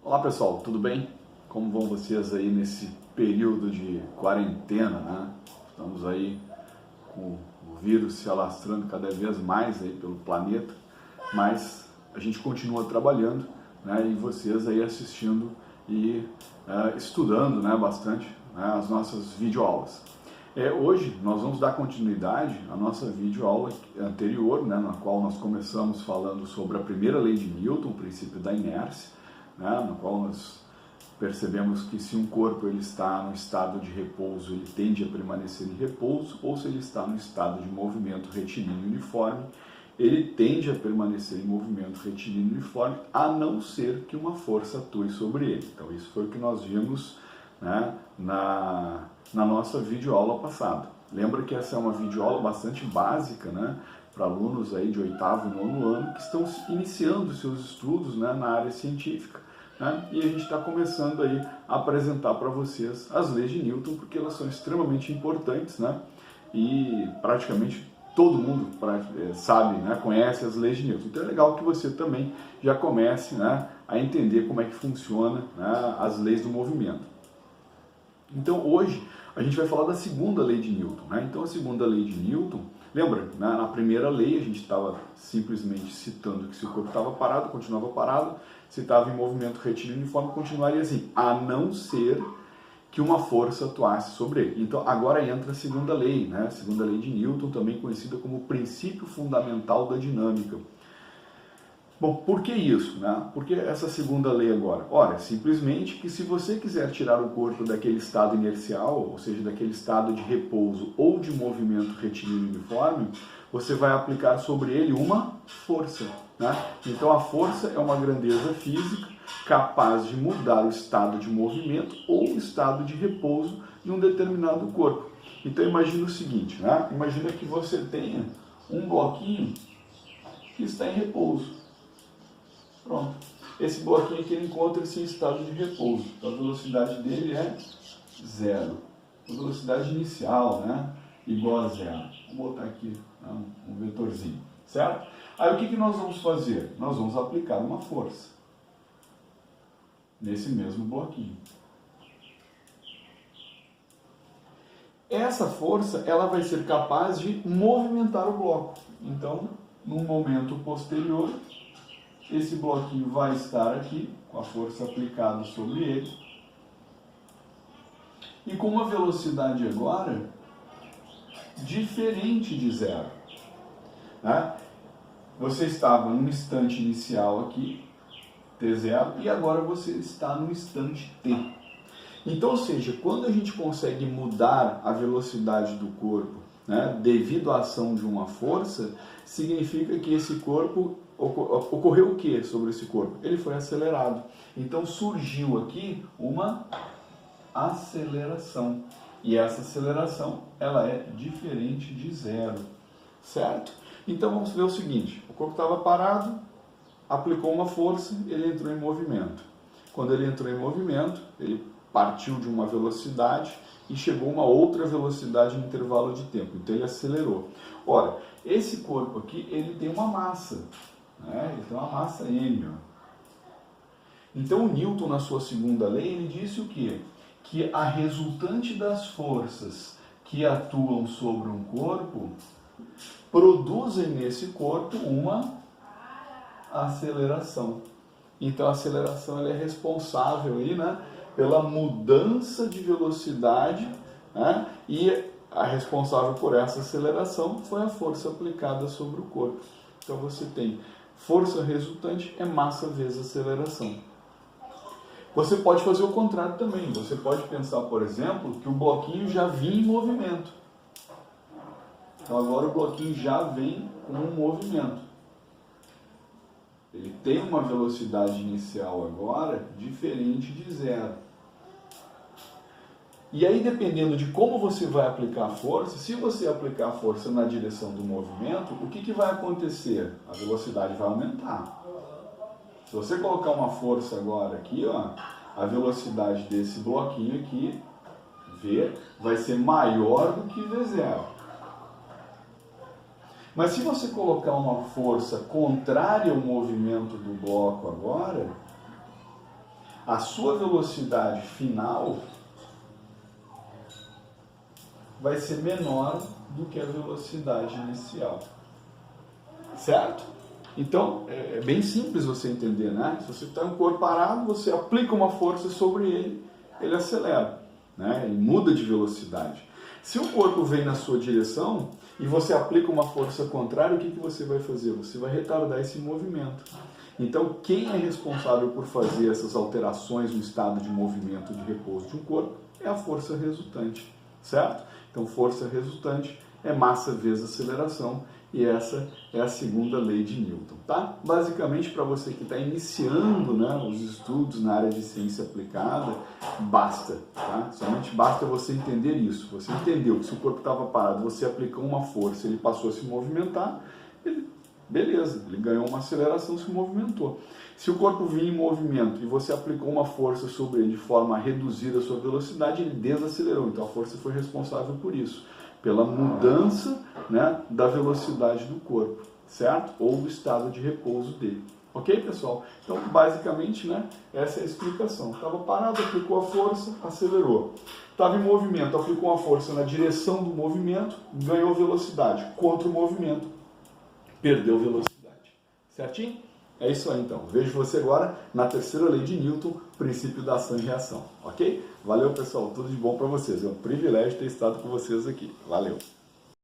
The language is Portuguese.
Olá pessoal, tudo bem? Como vão vocês aí nesse período de quarentena, né? Estamos aí com o vírus se alastrando cada vez mais aí pelo planeta, mas a gente continua trabalhando, né? E vocês aí assistindo e estudando, né, bastante, né, as nossas videoaulas. Hoje nós vamos dar continuidade à nossa videoaula anterior, né, na qual nós começamos falando sobre a primeira lei de Newton, o princípio da inércia, né, no qual nós percebemos que se um corpo ele está no estado de repouso, ele tende a permanecer em repouso, ou se ele está no estado de movimento retilíneo uniforme, ele tende a permanecer em movimento retilíneo uniforme, a não ser que uma força atue sobre ele. Então isso foi o que nós vimos, né, na nossa videoaula passada. Lembra que essa é uma videoaula bastante básica, né, para alunos aí de 8º e 9º ano que estão iniciando seus estudos, né, na área científica, né, e a gente está começando aí a apresentar para vocês as leis de Newton, porque elas são extremamente importantes, né, e praticamente todo mundo sabe, né, conhece as leis de Newton. Então é legal que você também já comece, né, a entender como é que funciona, né, as leis do movimento. Então hoje a gente vai falar da segunda lei de Newton, né? Então a segunda lei de Newton, lembra, né? Na primeira lei a gente estava simplesmente citando que se o corpo estava parado, continuava parado, se estava em movimento retilíneo uniforme, continuaria assim, a não ser que uma força atuasse sobre ele. Então agora entra a segunda lei, né? A segunda lei de Newton, também conhecida como o princípio fundamental da dinâmica. Bom, por que isso, né? Por que essa segunda lei agora? Ora, simplesmente que se você quiser tirar o corpo daquele estado inercial, ou seja, daquele estado de repouso ou de movimento retilíneo uniforme, você vai aplicar sobre ele uma força, né? Então a força é uma grandeza física capaz de mudar o estado de movimento ou o estado de repouso em um determinado corpo. Então imagina o seguinte, né? Imagina que você tenha um bloquinho que está em repouso. Pronto. Esse bloquinho aqui ele encontra-se em estado de repouso. Então a velocidade dele é zero. A velocidade inicial, né, igual a zero. Vou botar aqui, né, um vetorzinho, certo? Aí o que nós vamos fazer? Nós vamos aplicar uma força nesse mesmo bloquinho. Essa força ela vai ser capaz de movimentar o bloco. Então, num momento posterior, esse bloquinho vai estar aqui, com a força aplicada sobre ele, e com uma velocidade agora diferente de zero. Né? Você estava no instante inicial aqui, t0, e agora você está no instante t. Então, ou seja, quando a gente consegue mudar a velocidade do corpo, né, devido à ação de uma força, significa que esse corpo ocorreu o que sobre esse corpo? Ele foi acelerado. Então surgiu aqui uma aceleração. E essa aceleração ela é diferente de zero. Certo? Então vamos ver o seguinte. O corpo estava parado, aplicou uma força, ele entrou em movimento. Quando ele entrou em movimento, ele partiu de uma velocidade e chegou a uma outra velocidade no intervalo de tempo. Então ele acelerou. Ora, esse corpo aqui ele tem uma massa. Ele tem uma massa m. Então o Newton, na sua segunda lei, ele disse o quê? Que a resultante das forças que atuam sobre um corpo produzem nesse corpo uma aceleração. Então a aceleração ela é responsável aí, né, pela mudança de velocidade, né, e a responsável por essa aceleração foi a força aplicada sobre o corpo. Então você tem força resultante é massa vezes aceleração. Você pode fazer o contrário também. Você pode pensar, por exemplo, que o bloquinho já vinha em movimento. Então agora o bloquinho já vem com um movimento. Ele tem uma velocidade inicial agora diferente de zero. E aí, dependendo de como você vai aplicar a força, se você aplicar a força na direção do movimento, o que vai acontecer? A velocidade vai aumentar. Se você colocar uma força agora aqui, ó, a velocidade desse bloquinho aqui, V, vai ser maior do que V0. Mas se você colocar uma força contrária ao movimento do bloco agora, a sua velocidade final vai ser menor do que a velocidade inicial. Certo? Então, é bem simples você entender, né? Se você está em um corpo parado, você aplica uma força sobre ele, ele acelera, né? Ele muda de velocidade. Se o corpo vem na sua direção e você aplica uma força contrária, o que você vai fazer? Você vai retardar esse movimento. Então, quem é responsável por fazer essas alterações no estado de movimento de repouso de um corpo é a força resultante, certo? Então, força resultante é massa vezes aceleração, e essa é a segunda lei de Newton, tá? Basicamente, para você que está iniciando, né, os estudos na área de ciência aplicada, basta, tá? Somente basta você entender isso. Você entendeu que se o corpo estava parado, você aplicou uma força, ele passou a se movimentar, beleza, ele ganhou uma aceleração, se movimentou. Se o corpo vinha em movimento e você aplicou uma força sobre ele de forma a reduzir a sua velocidade, ele desacelerou. Então a força foi responsável por isso, pela mudança, né, da velocidade do corpo, certo? Ou do estado de repouso dele. Ok, pessoal? Então, basicamente, né, essa é a explicação. Estava parado, aplicou a força, acelerou. Estava em movimento, aplicou uma força na direção do movimento, ganhou velocidade. Contra o movimento, perdeu velocidade. Certinho? É isso aí, então. Vejo você agora na terceira lei de Newton, princípio da ação e reação. Ok? Valeu, pessoal. Tudo de bom para vocês. É um privilégio ter estado com vocês aqui. Valeu.